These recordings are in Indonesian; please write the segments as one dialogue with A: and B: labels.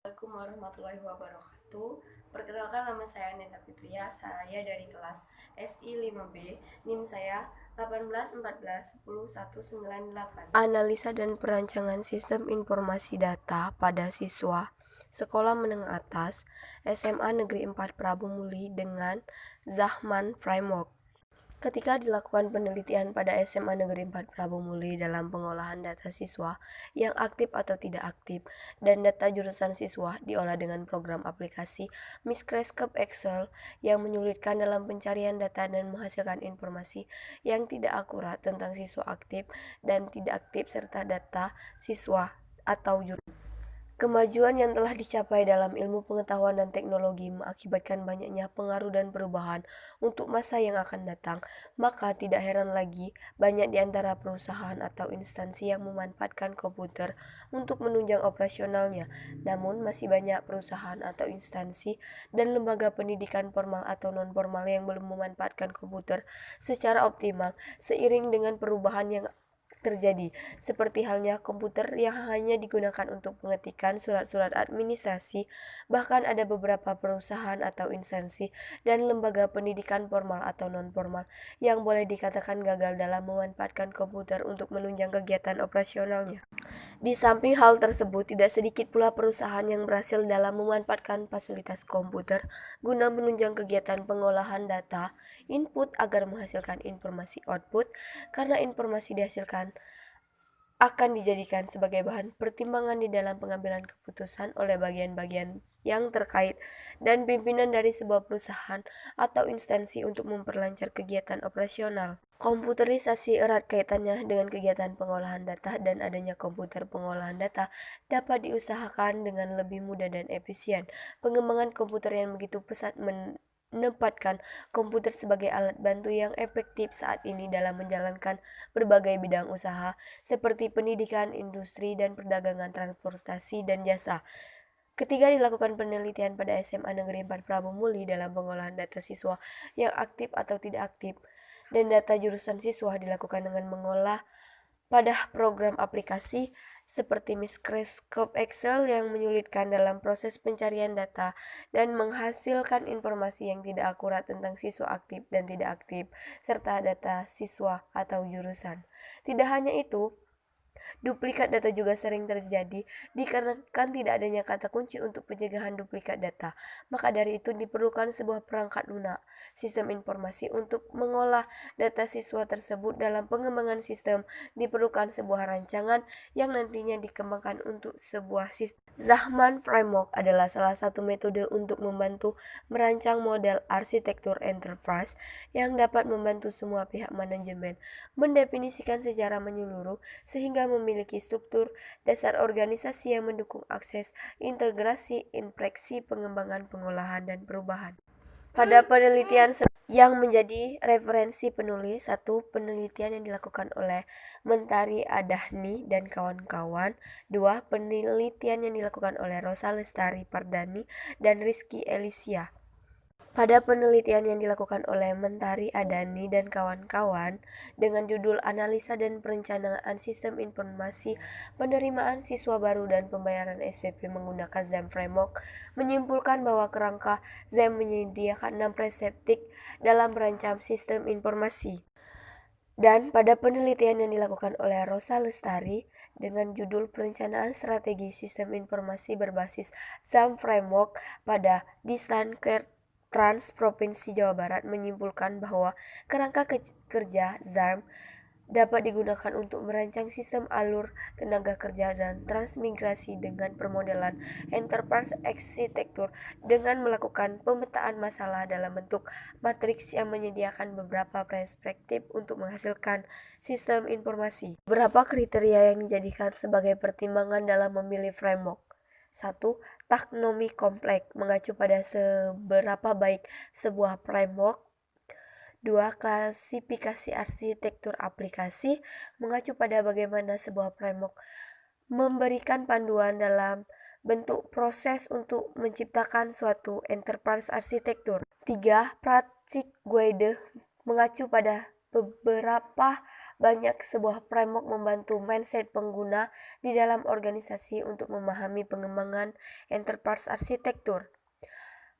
A: Assalamualaikum warahmatullahi wabarakatuh. Perkenalkan, nama saya Neta Fitria. Saya dari kelas SI 5B. NIM saya 1814109198. Analisa dan perancangan sistem informasi data pada siswa Sekolah Menengah Atas SMA Negeri 4 Prabu Muli dengan Zahman Framework. Ketika dilakukan penelitian pada SMA Negeri 4 Prabu Muli dalam pengolahan data siswa yang aktif atau tidak aktif dan data jurusan siswa diolah dengan program aplikasi Microscope Excel yang menyulitkan dalam pencarian data dan menghasilkan informasi yang tidak akurat tentang siswa aktif dan tidak aktif serta data siswa atau jurusan. Kemajuan yang telah dicapai dalam ilmu pengetahuan dan teknologi mengakibatkan banyaknya pengaruh dan perubahan untuk masa yang akan datang. Maka tidak heran lagi banyak di antara perusahaan atau instansi yang memanfaatkan komputer untuk menunjang operasionalnya. Namun masih banyak perusahaan atau instansi dan lembaga pendidikan formal atau non-formal yang belum memanfaatkan komputer secara optimal seiring dengan perubahan yang terjadi, seperti halnya komputer yang hanya digunakan untuk pengetikan surat-surat administrasi. Bahkan ada beberapa perusahaan atau instansi dan lembaga pendidikan formal atau non-formal yang boleh dikatakan gagal dalam memanfaatkan komputer untuk menunjang kegiatan operasionalnya. Di samping hal tersebut, tidak sedikit pula perusahaan yang berhasil dalam memanfaatkan fasilitas komputer guna menunjang kegiatan pengolahan data input agar menghasilkan informasi output, karena informasi dihasilkan akan dijadikan sebagai bahan pertimbangan di dalam pengambilan keputusan oleh bagian-bagian yang terkait dan pimpinan dari sebuah perusahaan atau instansi untuk memperlancar kegiatan operasional. Komputerisasi erat kaitannya dengan kegiatan pengolahan data, dan adanya komputer pengolahan data dapat diusahakan dengan lebih mudah dan efisien. Pengembangan komputer yang begitu pesat menempatkan komputer sebagai alat bantu yang efektif saat ini dalam menjalankan berbagai bidang usaha seperti pendidikan, industri, dan perdagangan, transportasi, dan jasa. Ketika dilakukan penelitian pada SMA Negeri 4 Prabu Muli dalam pengolahan data siswa yang aktif atau tidak aktif dan data jurusan siswa dilakukan dengan mengolah pada program aplikasi seperti Microscope Excel yang menyulitkan dalam proses pencarian data dan menghasilkan informasi yang tidak akurat tentang siswa aktif dan tidak aktif serta data siswa atau jurusan. Tidak hanya itu, duplikat data juga sering terjadi dikarenakan tidak adanya kata kunci untuk pencegahan duplikat data. Maka dari itu diperlukan sebuah perangkat lunak, sistem informasi untuk mengolah data siswa tersebut. Dalam pengembangan sistem diperlukan sebuah rancangan yang nantinya dikembangkan untuk sebuah sistem. Zahman Framework adalah salah satu metode untuk membantu merancang model arsitektur enterprise yang dapat membantu semua pihak manajemen mendefinisikan secara menyeluruh sehingga memiliki struktur dasar organisasi yang mendukung akses, integrasi, infleksi, pengembangan, pengolahan, dan perubahan. Pada penelitian yang menjadi referensi penulis, satu, penelitian yang dilakukan oleh Mentari Adahni dan kawan-kawan. Dua, penelitian yang dilakukan oleh Rosa Lestari Pardani dan Rizky Elisia. Pada penelitian yang dilakukan oleh Mentari Adani dan kawan-kawan dengan judul Analisa dan Perencanaan Sistem Informasi Penerimaan Siswa Baru dan Pembayaran SPP menggunakan ZAM Framework, menyimpulkan bahwa kerangka ZAM menyediakan 6 preseptik dalam merancang sistem informasi. Dan pada penelitian yang dilakukan oleh Rosa Lestari dengan judul Perencanaan Strategi Sistem Informasi Berbasis ZAM Framework pada Distan Trans Provinsi Jawa Barat, menyimpulkan bahwa kerangka kerja ZAM dapat digunakan untuk merancang sistem alur tenaga kerja dan transmigrasi dengan permodelan enterprise architecture dengan melakukan pemetaan masalah dalam bentuk matriks yang menyediakan beberapa perspektif untuk menghasilkan sistem informasi. Beberapa kriteria yang dijadikan sebagai pertimbangan dalam memilih framework. 1. Taksonomi kompleks, mengacu pada seberapa baik sebuah framework. 2. Klasifikasi arsitektur aplikasi, mengacu pada bagaimana sebuah framework memberikan panduan dalam bentuk proses untuk menciptakan suatu enterprise arsitektur. 3. Project guide, mengacu pada beberapa banyak sebuah framework membantu mindset pengguna di dalam organisasi untuk memahami pengembangan enterprise arsitektur.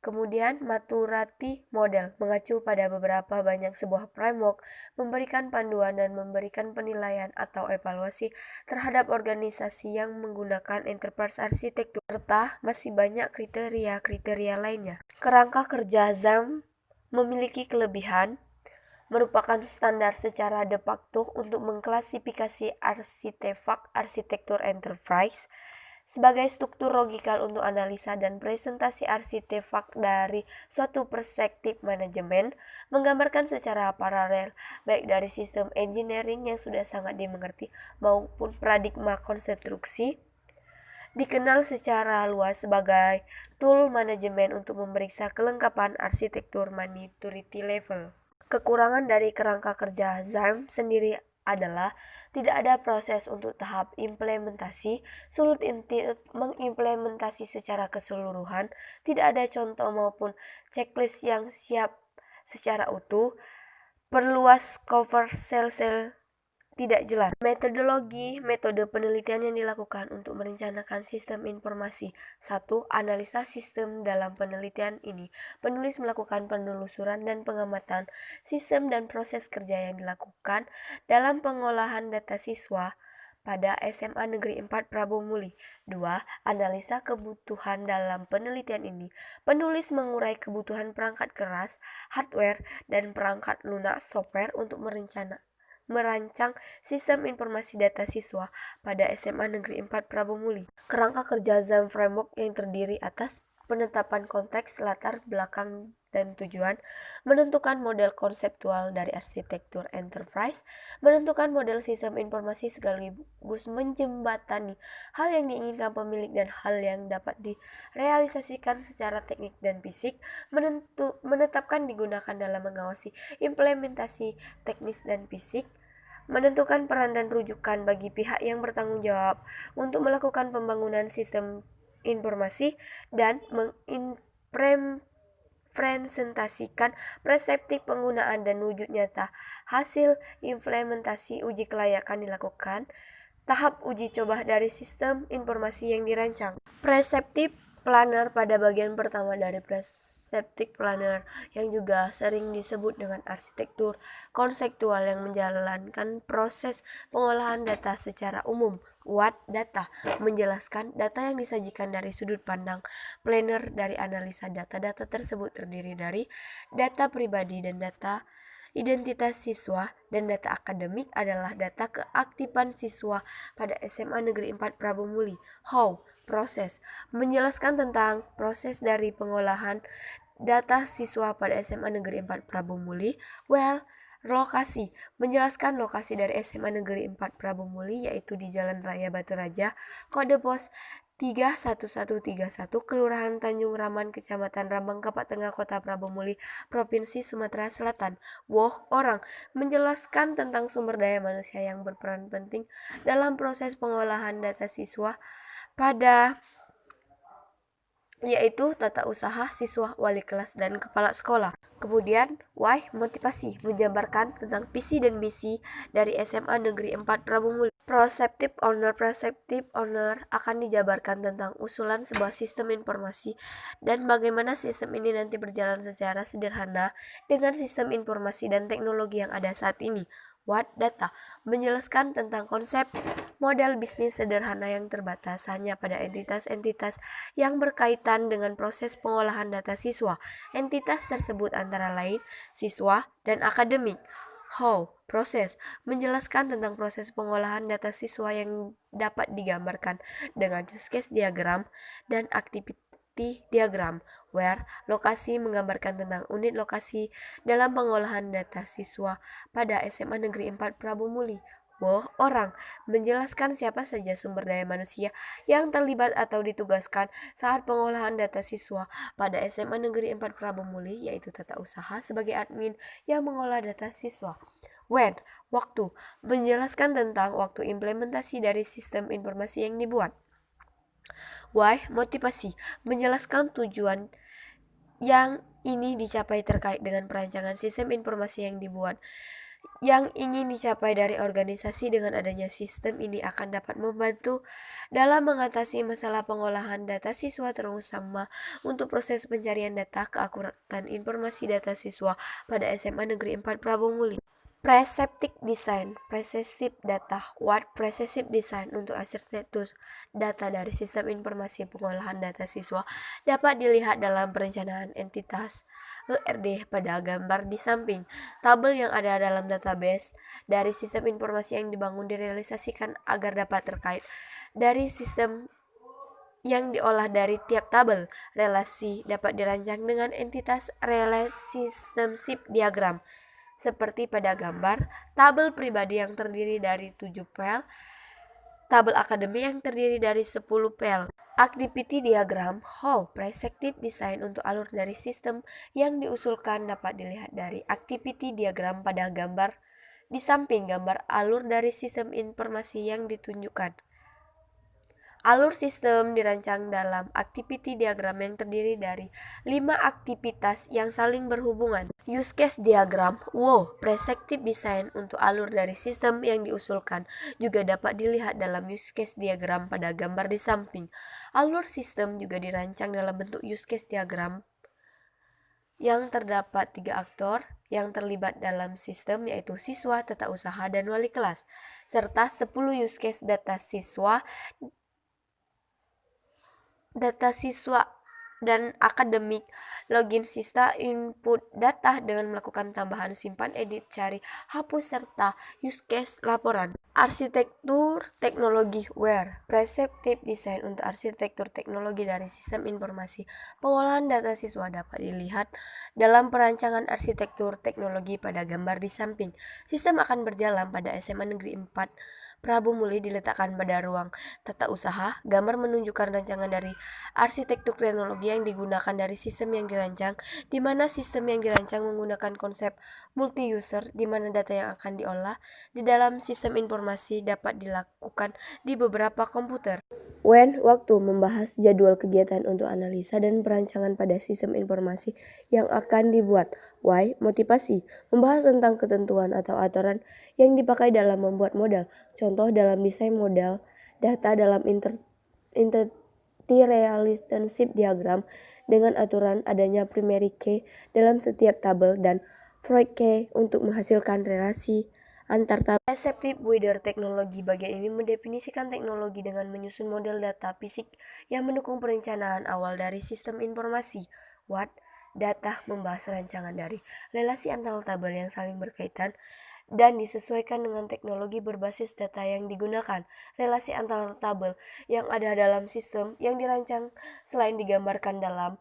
A: Kemudian Maturity Model mengacu pada beberapa banyak sebuah framework, memberikan panduan dan memberikan penilaian atau evaluasi terhadap organisasi yang menggunakan enterprise arsitektur, serta masih banyak kriteria-kriteria lainnya. Kerangka kerja ZARM memiliki kelebihan, merupakan standar secara de facto untuk mengklasifikasi artefak arsitektur enterprise sebagai struktur logikal untuk analisa dan presentasi artefak dari suatu perspektif manajemen, menggambarkan secara paralel baik dari sistem engineering yang sudah sangat dimengerti maupun paradigma konstruksi, dikenal secara luas sebagai tool manajemen untuk memeriksa kelengkapan arsitektur maturity level. Kekurangan dari kerangka kerja ZARM sendiri adalah tidak ada proses untuk tahap implementasi, sulit mengimplementasi secara keseluruhan, tidak ada contoh maupun checklist yang siap secara utuh, perluas cover sel-sel tidak jelas. Metode penelitian yang dilakukan untuk merencanakan sistem informasi. 1. Analisa sistem. Dalam penelitian ini, penulis melakukan penelusuran dan pengamatan sistem dan proses kerja yang dilakukan dalam pengolahan data siswa pada SMA Negeri 4 Prabu Muli. 2. Analisa kebutuhan. Dalam penelitian ini, penulis mengurai kebutuhan perangkat keras, hardware, dan perangkat lunak software untuk merancang sistem informasi data siswa pada SMA Negeri 4 Prabu Muli. Kerangka kerja ZARM Framework yang terdiri atas penetapan konteks, latar belakang, dan tujuan, menentukan model konseptual dari arsitektur enterprise, menentukan model sistem informasi sekaligus menjembatani hal yang diinginkan pemilik dan hal yang dapat direalisasikan secara teknik dan fisik, menetapkan digunakan dalam mengawasi implementasi teknis dan fisik, menentukan peran dan rujukan bagi pihak yang bertanggung jawab untuk melakukan pembangunan sistem informasi, dan presentasikan persepsi penggunaan dan wujud nyata hasil implementasi. Uji kelayakan dilakukan tahap uji coba dari sistem informasi yang dirancang. Prescriptive Planner. Pada bagian pertama dari Prescriptive Planner, yang juga sering disebut dengan arsitektur konseptual yang menjalankan proses pengolahan data secara umum. What data menjelaskan data yang disajikan dari sudut pandang planner. Dari analisa data tersebut terdiri dari data pribadi dan data identitas siswa, dan data akademik adalah data keaktifan siswa pada SMA Negeri 4 Prabu Muli. How? Proses. Menjelaskan tentang proses dari pengolahan data siswa pada SMA Negeri 4 Prabu Muli. Where? Lokasi. Menjelaskan lokasi dari SMA Negeri 4 Prabu Muli, yaitu di Jalan Raya Batu Raja, kode pos 31131, Kelurahan Tanjung Raman, Kecamatan Rambang, Kapak Tengah, Kota Prabu Muli, Provinsi Sumatera Selatan. Woh, orang. Menjelaskan tentang sumber daya manusia yang berperan penting dalam proses pengolahan data siswa pada yaitu tata usaha, siswa, wali kelas, dan kepala sekolah. Kemudian, why? Motivasi. Menjabarkan tentang visi dan misi dari SMA Negeri 4 Prabu Muli. Perceptive Owner akan dijabarkan tentang usulan sebuah sistem informasi dan bagaimana sistem ini nanti berjalan secara sederhana dengan sistem informasi dan teknologi yang ada saat ini. What? Data. Menjelaskan tentang konsep model bisnis sederhana yang terbatas hanya pada entitas-entitas yang berkaitan dengan proses pengolahan data siswa. Entitas tersebut antara lain siswa dan akademik. How? Proses. Menjelaskan tentang proses pengolahan data siswa yang dapat digambarkan dengan use case diagram dan activity diagram. Where? Lokasi. Menggambarkan tentang unit lokasi dalam pengolahan data siswa pada SMA Negeri 4 Prabu Muli. Wow, orang. Menjelaskan siapa saja sumber daya manusia yang terlibat atau ditugaskan saat pengolahan data siswa pada SMA Negeri 4 Prabu Muli, yaitu tata usaha sebagai admin yang mengolah data siswa. When? Waktu. Menjelaskan tentang waktu implementasi dari sistem informasi yang dibuat. Why? Motivasi. Menjelaskan tujuan yang ini dicapai terkait dengan perancangan sistem informasi yang dibuat. yang ingin dicapai dari organisasi dengan adanya sistem ini akan dapat membantu dalam mengatasi masalah pengolahan data siswa, terutama untuk proses pencarian data, keakuratan informasi data siswa pada SMA Negeri 4 Prabu Muli. Prescriptive Design, Prescriptive Data, What Prescriptive Design untuk arsitektur data dari sistem informasi pengolahan data siswa dapat dilihat dalam perencanaan entitas ERD pada gambar di samping. Tabel yang ada dalam database dari sistem informasi yang dibangun direalisasikan agar dapat terkait dari sistem yang diolah dari tiap tabel. Relasi dapat dirancang dengan entitas relationship diagram. Seperti pada gambar, tabel pribadi yang terdiri dari 7 pel, tabel akademik yang terdiri dari 10 pel. Activity diagram, how prescriptive design untuk alur dari sistem yang diusulkan dapat dilihat dari activity diagram pada gambar di samping gambar alur dari sistem informasi yang ditunjukkan. Alur sistem dirancang dalam activity diagram yang terdiri dari 5 aktivitas yang saling berhubungan. Use case diagram, prescriptive design untuk alur dari sistem yang diusulkan juga dapat dilihat dalam use case diagram pada gambar di samping. Alur sistem juga dirancang dalam bentuk use case diagram yang terdapat 3 aktor yang terlibat dalam sistem, yaitu siswa, tata usaha, dan wali kelas, serta 10 use case data siswa dan akademik. Login sista input data dengan melakukan tambahan, simpan, edit, cari, hapus, serta use case laporan. Arsitektur teknologi where prescriptive design untuk arsitektur teknologi dari sistem informasi pengolahan data siswa dapat dilihat dalam perancangan arsitektur teknologi pada gambar di samping. Sistem akan berjalan pada SMA Negeri 4 Prabu Muli diletakkan pada ruang tata usaha. Gambar menunjukkan rancangan dari arsitektur teknologi yang digunakan dari sistem yang dirancang, di mana sistem yang dirancang menggunakan konsep multi-user, di mana data yang akan diolah di dalam sistem informasi dapat dilakukan di beberapa komputer. When, waktu membahas jadwal kegiatan untuk analisa dan perancangan pada sistem informasi yang akan dibuat. Why, motivasi, membahas tentang ketentuan atau aturan yang dipakai dalam membuat model. Contoh dalam desain model data dalam entity relationship diagram dengan aturan adanya primary key dalam setiap tabel dan void key untuk menghasilkan relasi antar tabel. Prescriptive Wider teknologi bagian ini mendefinisikan teknologi dengan menyusun model data fisik yang mendukung perencanaan awal dari sistem informasi. What, data membahas rancangan dari relasi antar tabel yang saling berkaitan dan disesuaikan dengan teknologi berbasis data yang digunakan. Relasi antar tabel yang ada dalam sistem yang dirancang selain digambarkan dalam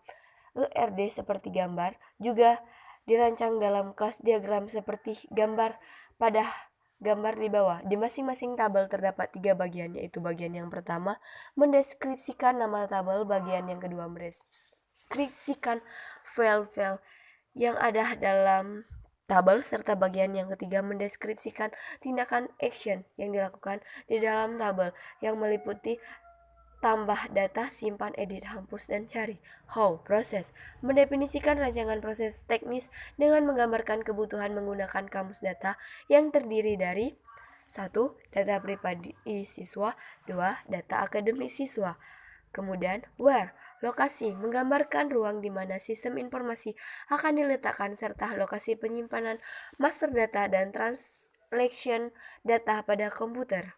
A: ERD seperti gambar, juga dirancang dalam kelas diagram seperti gambar pada gambar di bawah. Di masing-masing tabel terdapat 3 bagian, yaitu bagian yang pertama mendeskripsikan nama tabel, bagian yang kedua mendeskripsikan file-file yang ada dalam tabel, serta bagian yang ketiga mendeskripsikan tindakan action yang dilakukan di dalam tabel yang meliputi tambah data, simpan, edit, hapus, dan cari. How, proses, mendefinisikan rancangan proses teknis dengan menggambarkan kebutuhan menggunakan kamus data yang terdiri dari 1. Data pribadi siswa, 2. Data akademik siswa. Kemudian, where, lokasi, menggambarkan ruang di mana sistem informasi akan diletakkan serta lokasi penyimpanan master data dan transaction data pada komputer.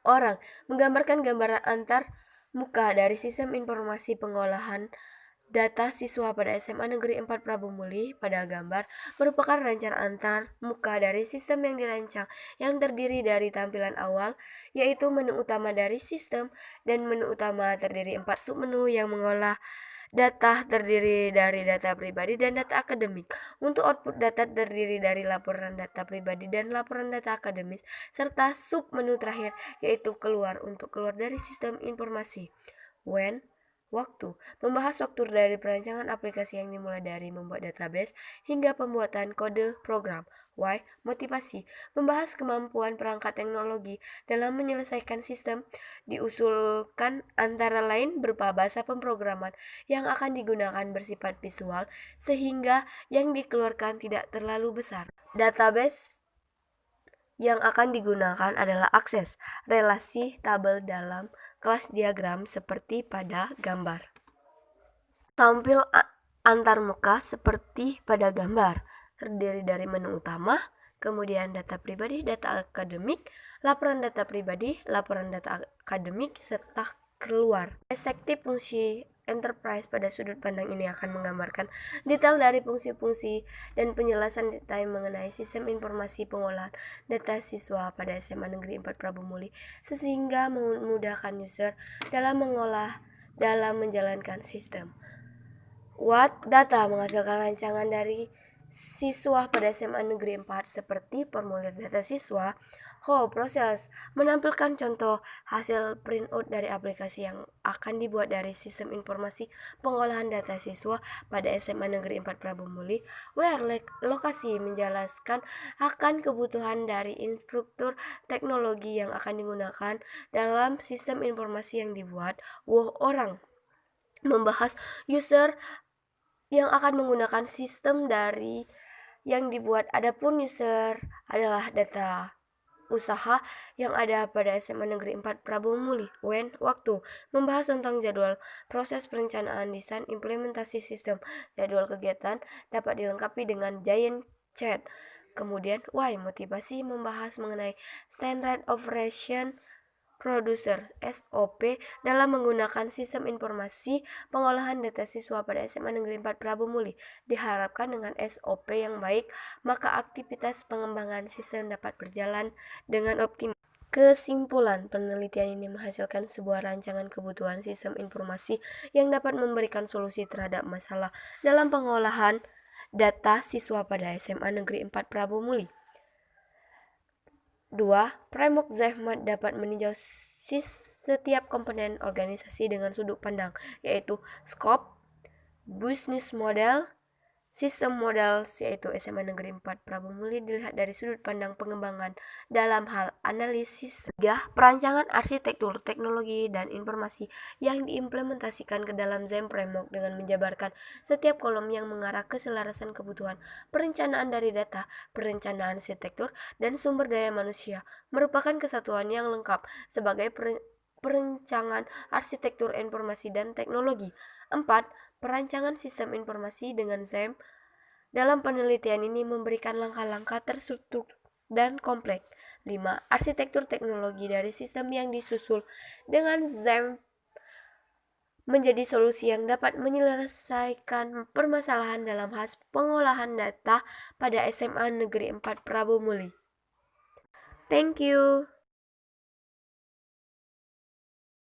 A: Orang, menggambarkan gambaran antar muka dari sistem informasi pengolahan data siswa pada SMA Negeri 4 Prabu Muli. Pada gambar merupakan rancangan antar muka dari sistem yang dirancang yang terdiri dari tampilan awal, yaitu menu utama dari sistem, dan menu utama terdiri 4 submenu yang mengolah data terdiri dari data pribadi dan data akademik. Untuk output data terdiri dari laporan data pribadi dan laporan data akademis, serta submenu terakhir yaitu keluar untuk keluar dari sistem informasi. When, waktu, membahas struktur dari perancangan aplikasi yang dimulai dari membuat database hingga pembuatan kode program. Y. Motivasi, membahas kemampuan perangkat teknologi dalam menyelesaikan sistem, diusulkan antara lain berupa bahasa pemrograman yang akan digunakan bersifat visual sehingga yang dikeluarkan tidak terlalu besar. Database yang akan digunakan adalah akses, relasi tabel dalam kelas diagram seperti pada gambar. Tampil antarmuka seperti pada gambar, terdiri dari menu utama, kemudian data pribadi, data akademik, laporan data pribadi, laporan data akademik, serta keluar. Eksekutif fungsi enterprise pada sudut pandang ini akan menggambarkan detail dari fungsi-fungsi dan penjelasan detail mengenai sistem informasi pengolahan data siswa pada SMA Negeri 4 Prabu Muli, sehingga memudahkan user dalam menjalankan sistem. What data menghasilkan rancangan dari siswa pada SMA Negeri 4 seperti formulir data siswa. How proses menampilkan contoh hasil printout dari aplikasi yang akan dibuat dari sistem informasi pengolahan data siswa pada SMA Negeri 4 Prabu Muli. Where lokasi menjelaskan akan kebutuhan dari instruktur teknologi yang akan digunakan dalam sistem informasi yang dibuat. Wow, orang membahas user yang akan menggunakan sistem dari yang dibuat. Adapun user adalah data usaha yang ada pada SMA Negeri 4 Prabu Muli. When waktu membahas tentang jadwal proses perencanaan desain implementasi sistem. Jadwal kegiatan dapat dilengkapi dengan giant chat. Kemudian why motivasi membahas mengenai standard operation producer SOP dalam menggunakan sistem informasi pengolahan data siswa pada SMA Negeri 4 Prabu Muli. Diharapkan dengan SOP yang baik, maka aktivitas pengembangan sistem dapat berjalan dengan optimal. Kesimpulan, penelitian ini menghasilkan sebuah rancangan kebutuhan sistem informasi yang dapat memberikan solusi terhadap masalah dalam pengolahan data siswa pada SMA Negeri 4 Prabu Muli. 2. Framework Zahmat dapat meninjau setiap komponen organisasi dengan sudut pandang, yaitu scope, business model, sistem modal, yaitu SMA Negeri 4 Prabu Muli dilihat dari sudut pandang pengembangan dalam hal analisis. 3. Perancangan arsitektur teknologi dan informasi yang diimplementasikan ke dalam ZEM Framework dengan menjabarkan setiap kolom yang mengarah ke selarasan kebutuhan perencanaan dari data, perencanaan arsitektur, dan sumber daya manusia, merupakan kesatuan yang lengkap sebagai perencanaan arsitektur informasi dan teknologi. 4. Perancangan sistem informasi dengan ZEM dalam penelitian ini memberikan langkah-langkah terstruktur dan kompleks. 5. Arsitektur teknologi dari sistem yang disusul dengan ZEM menjadi solusi yang dapat menyelesaikan permasalahan dalam hal pengolahan data pada SMA Negeri 4 Prabu Muli. Thank you.